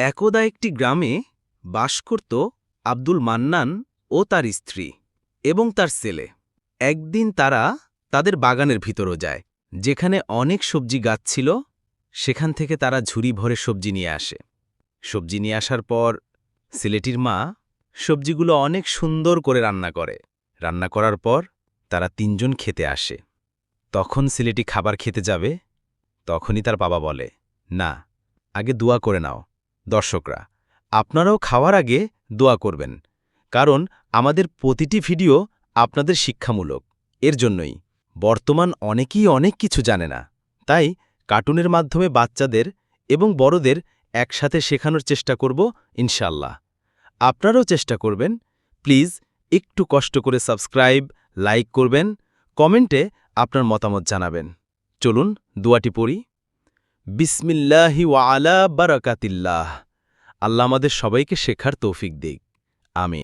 একদা একটি গ্রামে বাস করত আব্দুল মান্নান ও তার স্ত্রী এবং তার ছেলে। একদিন তারা তাদের বাগানের ভিতরও যায়, যেখানে অনেক সবজি গাছ ছিল। সেখান থেকে তারা ঝুড়ি ভরে সবজি নিয়ে আসে। সবজি নিয়ে আসার পর ছেলেটির মা সবজিগুলো অনেক সুন্দর করে রান্না করে। রান্না করার পর তারা তিনজন খেতে আসে। তখন ছেলেটি খাবার খেতে যাবে, তখনই তার বাবা বলে, না, আগে দোয়া করে নাও। দর্শকরা, আপনারাও খাওয়ার আগে দোয়া করবেন, কারণ আমাদের প্রতিটি ভিডিও আপনাদের শিক্ষামূলক। এর জন্যই বর্তমান অনেকেই অনেক কিছু জানে না, তাই কার্টুনের মাধ্যমে বাচ্চাদের এবং বড়দের একসাথে শেখানোর চেষ্টা করব ইনশাল্লাহ। আপনারাও চেষ্টা করবেন। প্লিজ একটু কষ্ট করে সাবস্ক্রাইব, লাইক করবেন, কমেন্টে আপনার মতামত জানাবেন। চলুন দোয়াটি পড়ি। বিসমিল্লাহি ওয়া আলা বারাকাতিল্লাহ। আল্লাহ আমাদের সবাইকে শেখার তৌফিক দিক। আমিন।